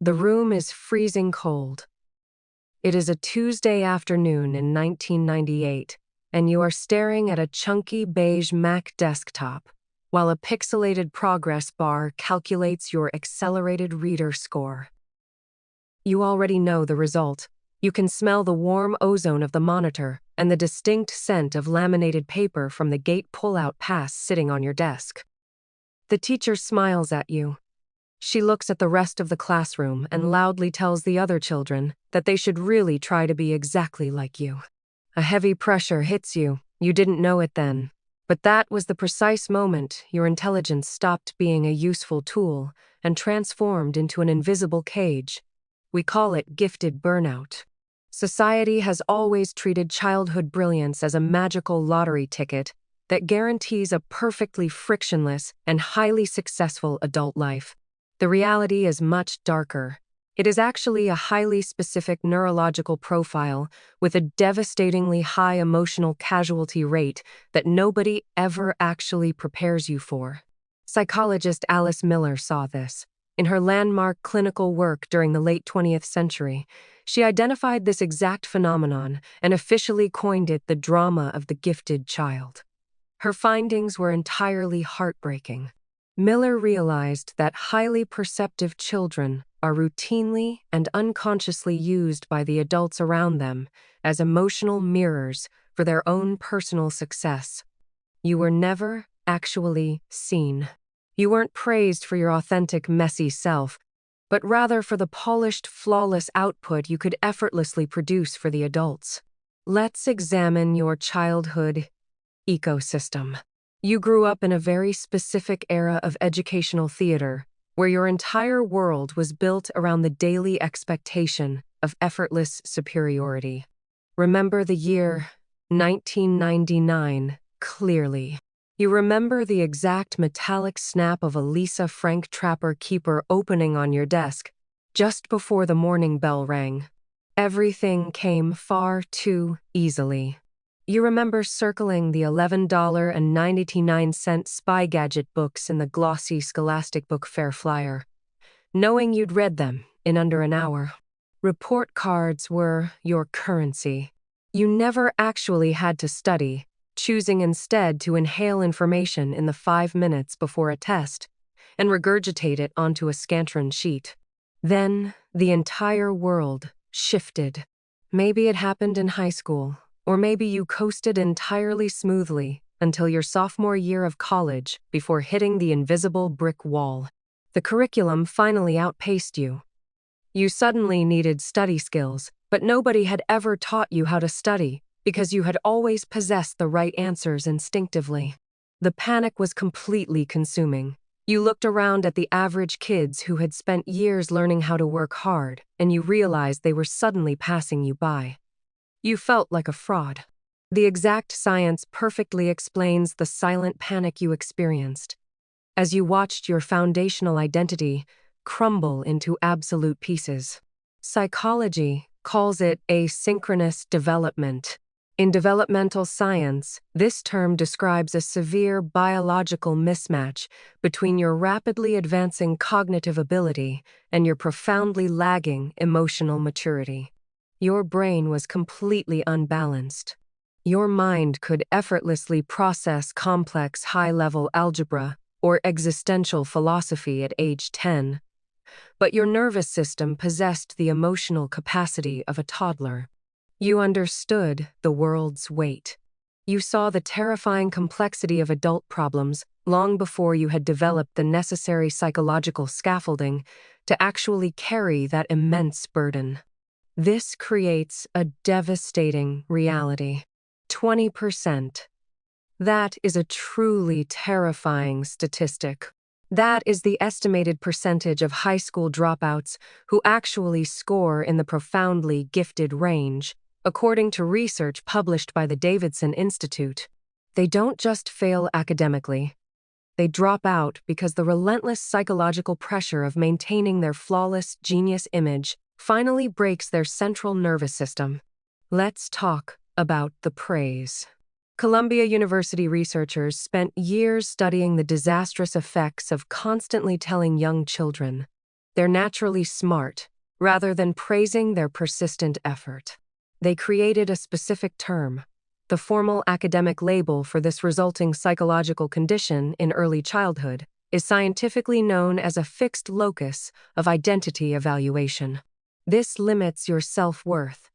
The room is freezing cold. It is a Tuesday afternoon in 1998, and you are staring at a chunky beige Mac desktop, while a pixelated progress bar calculates your accelerated reader score. You already know the result. You can smell the warm ozone of the monitor and the distinct scent of laminated paper from the gate pull-out pass sitting on your desk. The teacher smiles at you. She looks at the rest of the classroom and loudly tells the other children that they should really try to be exactly like you. A heavy pressure hits you. You didn't know it then. But that was the precise moment your intelligence stopped being a useful tool and transformed into an invisible cage. We call it gifted burnout. Society has always treated childhood brilliance as a magical lottery ticket that guarantees a perfectly frictionless and highly successful adult life. The reality is much darker. It is actually a highly specific neurological profile with a devastatingly high emotional casualty rate that nobody ever actually prepares you for. Psychologist Alice Miller saw this. In her landmark clinical work during the late 20th century, she identified this exact phenomenon and officially coined it the drama of the gifted child. Her findings were entirely heartbreaking. Miller realized that highly perceptive children are routinely and unconsciously used by the adults around them as emotional mirrors for their own personal success. You were never actually seen. You weren't praised for your authentic, messy self, but rather for the polished, flawless output you could effortlessly produce for the adults. Let's examine your childhood ecosystem. You grew up in a very specific era of educational theater, where your entire world was built around the daily expectation of effortless superiority. Remember the year 1999 clearly. You remember the exact metallic snap of a Lisa Frank Trapper Keeper opening on your desk just before the morning bell rang. Everything came far too easily. You remember circling the $11.99 Spy Gadget books in the glossy Scholastic Book Fair flyer, knowing you'd read them in under an hour. Report cards were your currency. You never actually had to study, choosing instead to inhale information in the 5 minutes before a test and regurgitate it onto a Scantron sheet. Then the entire world shifted. Maybe it happened in high school. Or maybe you coasted entirely smoothly until your sophomore year of college before hitting the invisible brick wall. The curriculum finally outpaced you. You suddenly needed study skills, but nobody had ever taught you how to study because you had always possessed the right answers instinctively. The panic was completely consuming. You looked around at the average kids who had spent years learning how to work hard, and you realized they were suddenly passing you by. You felt like a fraud. The exact science perfectly explains the silent panic you experienced as you watched your foundational identity crumble into absolute pieces. Psychology calls it asynchronous development. In developmental science, this term describes a severe biological mismatch between your rapidly advancing cognitive ability and your profoundly lagging emotional maturity. Your brain was completely unbalanced. Your mind could effortlessly process complex high-level algebra or existential philosophy at age 10, but your nervous system possessed the emotional capacity of a toddler. You understood the world's weight. You saw the terrifying complexity of adult problems long before you had developed the necessary psychological scaffolding to actually carry that immense burden. This creates a devastating reality. 20%. That is a truly terrifying statistic. That is the estimated percentage of high school dropouts who actually score in the profoundly gifted range, according to research published by the Davidson Institute. They don't just fail academically. They drop out because the relentless psychological pressure of maintaining their flawless genius image finally breaks their central nervous system. Let's talk about the praise. Columbia University researchers spent years studying the disastrous effects of constantly telling young children, They're naturally smart, rather than praising their persistent effort. They created a specific term. The formal academic label for this resulting psychological condition in early childhood is scientifically known as a fixed locus of identity evaluation. This limits your self-worth.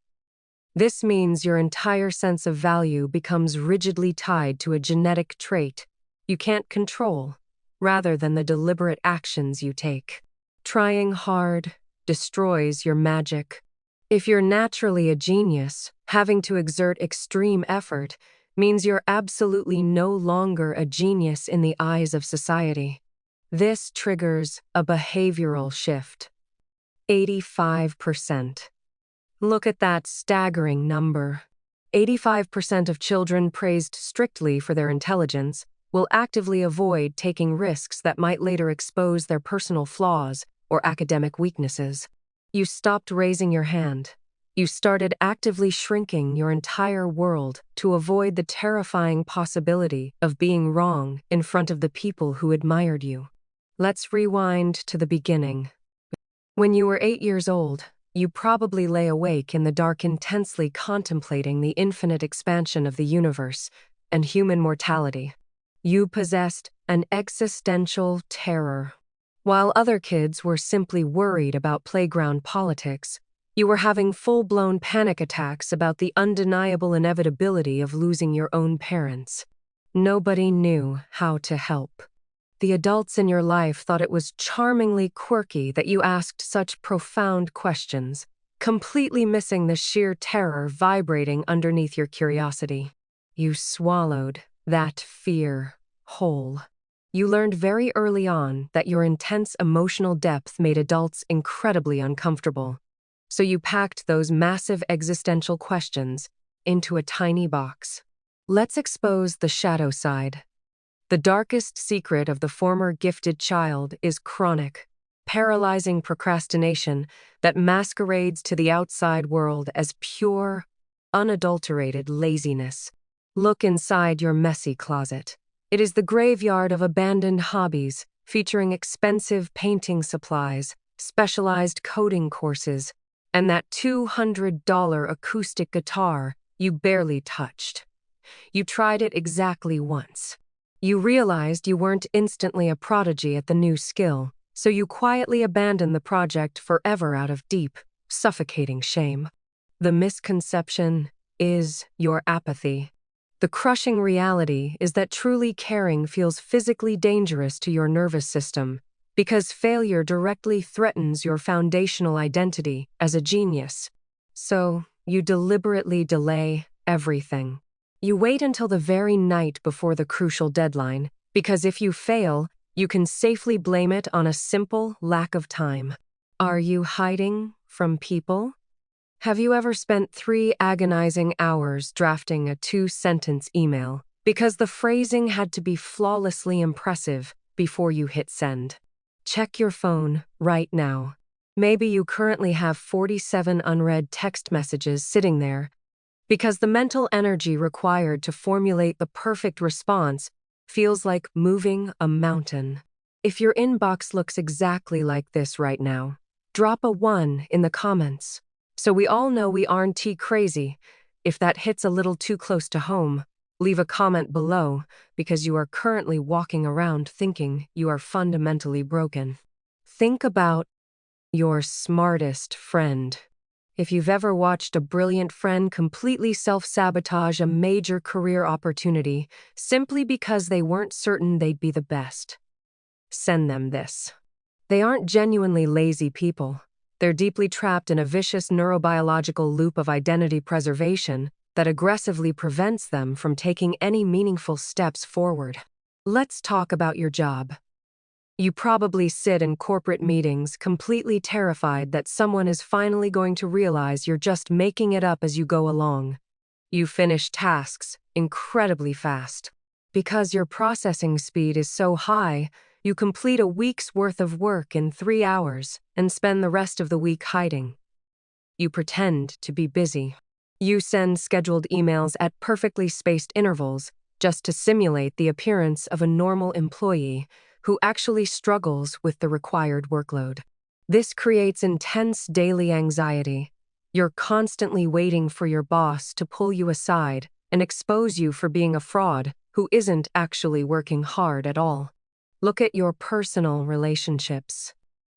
This means your entire sense of value becomes rigidly tied to a genetic trait you can't control, rather than the deliberate actions you take. Trying hard destroys your magic. If you're naturally a genius, having to exert extreme effort means you're absolutely no longer a genius in the eyes of society. This triggers a behavioral shift. 85%. Look at that staggering number. 85% of children praised strictly for their intelligence will actively avoid taking risks that might later expose their personal flaws or academic weaknesses. You stopped raising your hand. You started actively shrinking your entire world to avoid the terrifying possibility of being wrong in front of the people who admired you. Let's rewind to the beginning. When you were 8 years old, you probably lay awake in the dark intensely contemplating the infinite expansion of the universe and human mortality. You possessed an existential terror. While other kids were simply worried about playground politics, you were having full-blown panic attacks about the undeniable inevitability of losing your own parents. Nobody knew how to help. The adults in your life thought it was charmingly quirky that you asked such profound questions, completely missing the sheer terror vibrating underneath your curiosity. You swallowed that fear whole. You learned very early on that your intense emotional depth made adults incredibly uncomfortable. So you packed those massive existential questions into a tiny box. Let's expose the shadow side. The darkest secret of the former gifted child is chronic, paralyzing procrastination that masquerades to the outside world as pure, unadulterated laziness. Look inside your messy closet. It is the graveyard of abandoned hobbies, featuring expensive painting supplies, specialized coding courses, and that $200 acoustic guitar you barely touched. You tried it exactly once. You realized you weren't instantly a prodigy at the new skill, so you quietly abandoned the project forever out of deep, suffocating shame. The misconception is your apathy. The crushing reality is that truly caring feels physically dangerous to your nervous system, because failure directly threatens your foundational identity as a genius. So, you deliberately delay everything. You wait until the very night before the crucial deadline, because if you fail, you can safely blame it on a simple lack of time. Are you hiding from people? Have you ever spent 3 agonizing hours drafting a 2-sentence email because the phrasing had to be flawlessly impressive before you hit send? Check your phone right now. Maybe you currently have 47 unread text messages sitting there, because the mental energy required to formulate the perfect response feels like moving a mountain. If your inbox looks exactly like this right now, drop a 1 in the comments, so we all know we aren't crazy. If that hits a little too close to home, leave a comment below, because you are currently walking around thinking you are fundamentally broken. Think about your smartest friend. If you've ever watched a brilliant friend completely self-sabotage a major career opportunity simply because they weren't certain they'd be the best, send them this. They aren't genuinely lazy people. They're deeply trapped in a vicious neurobiological loop of identity preservation that aggressively prevents them from taking any meaningful steps forward. Let's talk about your job. You probably sit in corporate meetings completely terrified that someone is finally going to realize you're just making it up as you go along. You finish tasks incredibly fast. Because your processing speed is so high, you complete a week's worth of work in 3 hours and spend the rest of the week hiding. You pretend to be busy. You send scheduled emails at perfectly spaced intervals just to simulate the appearance of a normal employee who actually struggles with the required workload. This creates intense daily anxiety. You're constantly waiting for your boss to pull you aside and expose you for being a fraud who isn't actually working hard at all. Look at your personal relationships.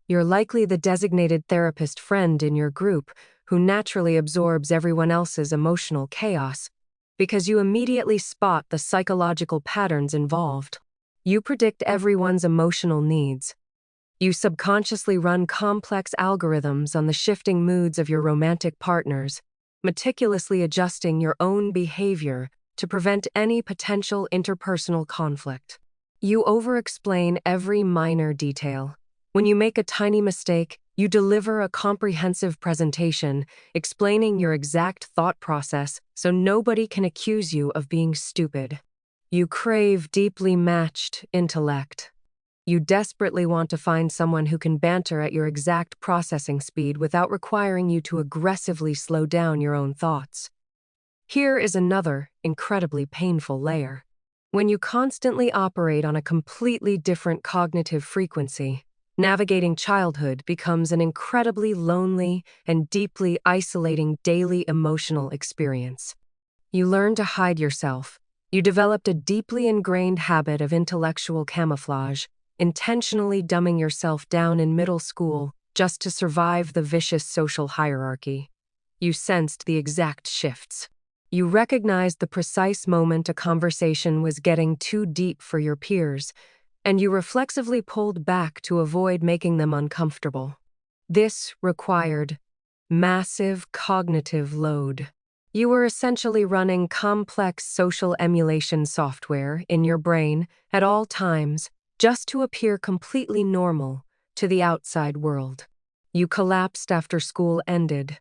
You're likely the designated therapist friend in your group who naturally absorbs everyone else's emotional chaos because you immediately spot the psychological patterns involved. You predict everyone's emotional needs. You subconsciously run complex algorithms on the shifting moods of your romantic partners, meticulously adjusting your own behavior to prevent any potential interpersonal conflict. You over-explain every minor detail. When you make a tiny mistake, you deliver a comprehensive presentation explaining your exact thought process so nobody can accuse you of being stupid. You crave deeply matched intellect. You desperately want to find someone who can banter at your exact processing speed without requiring you to aggressively slow down your own thoughts. Here is another incredibly painful layer. When you constantly operate on a completely different cognitive frequency, navigating childhood becomes an incredibly lonely and deeply isolating daily emotional experience. You learn to hide yourself. You developed a deeply ingrained habit of intellectual camouflage, intentionally dumbing yourself down in middle school just to survive the vicious social hierarchy. You sensed the exact shifts. You recognized the precise moment a conversation was getting too deep for your peers, and you reflexively pulled back to avoid making them uncomfortable. This required massive cognitive load. You were essentially running complex social emulation software in your brain at all times just to appear completely normal to the outside world. You collapsed after school ended.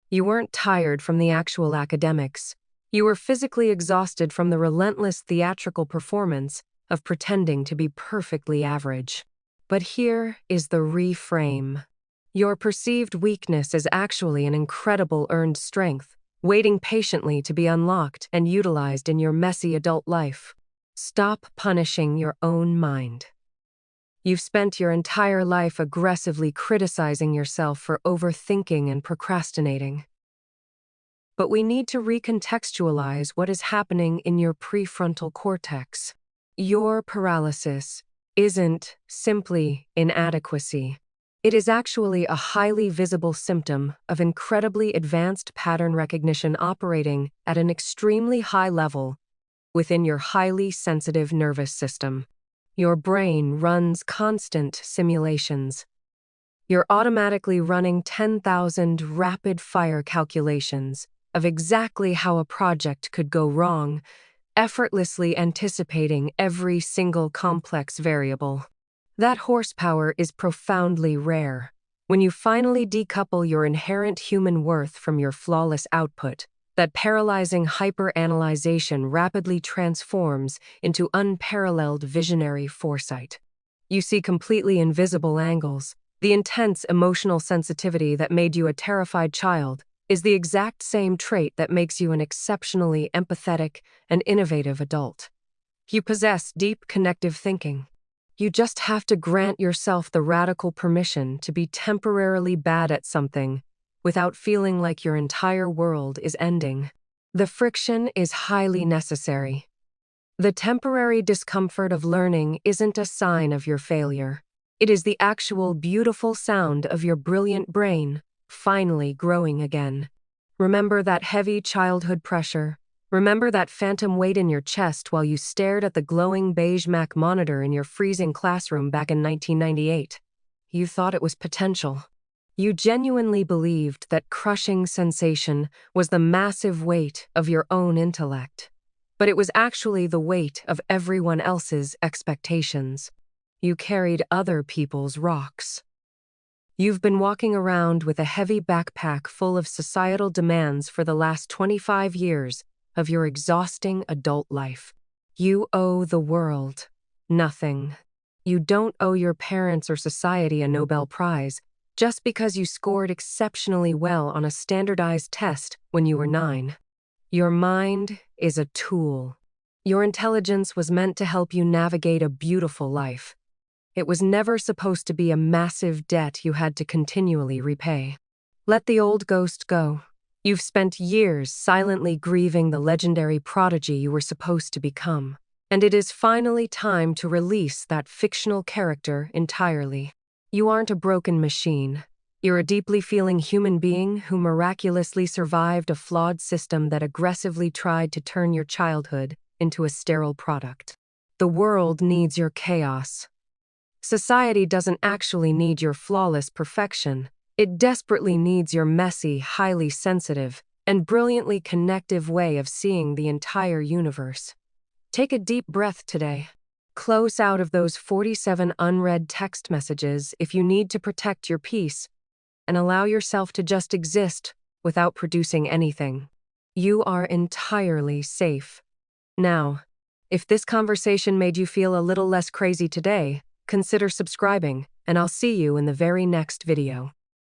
You weren't tired from the actual academics. You were physically exhausted from the relentless theatrical performance of pretending to be perfectly average. But here is the reframe. Your perceived weakness is actually an incredible earned strength, waiting patiently to be unlocked and utilized in your messy adult life. Stop punishing your own mind. You've spent your entire life aggressively criticizing yourself for overthinking and procrastinating. But we need to recontextualize what is happening in your prefrontal cortex. Your paralysis isn't simply inadequacy. It is actually a highly visible symptom of incredibly advanced pattern recognition operating at an extremely high level within your highly sensitive nervous system. Your brain runs constant simulations. You're automatically running 10,000 rapid-fire calculations of exactly how a project could go wrong, effortlessly anticipating every single complex variable. That horsepower is profoundly rare. When you finally decouple your inherent human worth from your flawless output, that paralyzing hyper-analyzation rapidly transforms into unparalleled visionary foresight. You see completely invisible angles. The intense emotional sensitivity that made you a terrified child is the exact same trait that makes you an exceptionally empathetic and innovative adult. You possess deep connective thinking. You just have to grant yourself the radical permission to be temporarily bad at something without feeling like your entire world is ending. The friction is highly necessary. The temporary discomfort of learning isn't a sign of your failure. It is the actual beautiful sound of your brilliant brain finally growing again. Remember that heavy childhood pressure. Remember that phantom weight in your chest while you stared at the glowing beige Mac monitor in your freezing classroom back in 1998. You thought it was potential. You genuinely believed that crushing sensation was the massive weight of your own intellect. But it was actually the weight of everyone else's expectations. You carried other people's rocks. You've been walking around with a heavy backpack full of societal demands for the last 25 years of your exhausting adult life. You owe the world nothing. You don't owe your parents or society a Nobel Prize just because you scored exceptionally well on a standardized test when you were 9. Your mind is a tool. Your intelligence was meant to help you navigate a beautiful life. It was never supposed to be a massive debt you had to continually repay. Let the old ghost go. You've spent years silently grieving the legendary prodigy you were supposed to become. And it is finally time to release that fictional character entirely. You aren't a broken machine. You're a deeply feeling human being who miraculously survived a flawed system that aggressively tried to turn your childhood into a sterile product. The world needs your chaos. Society doesn't actually need your flawless perfection. It desperately needs your messy, highly sensitive, and brilliantly connective way of seeing the entire universe. Take a deep breath today. Close out of those 47 unread text messages if you need to protect your peace, and allow yourself to just exist without producing anything. You are entirely safe. Now, if this conversation made you feel a little less crazy today, consider subscribing, and I'll see you in the very next video.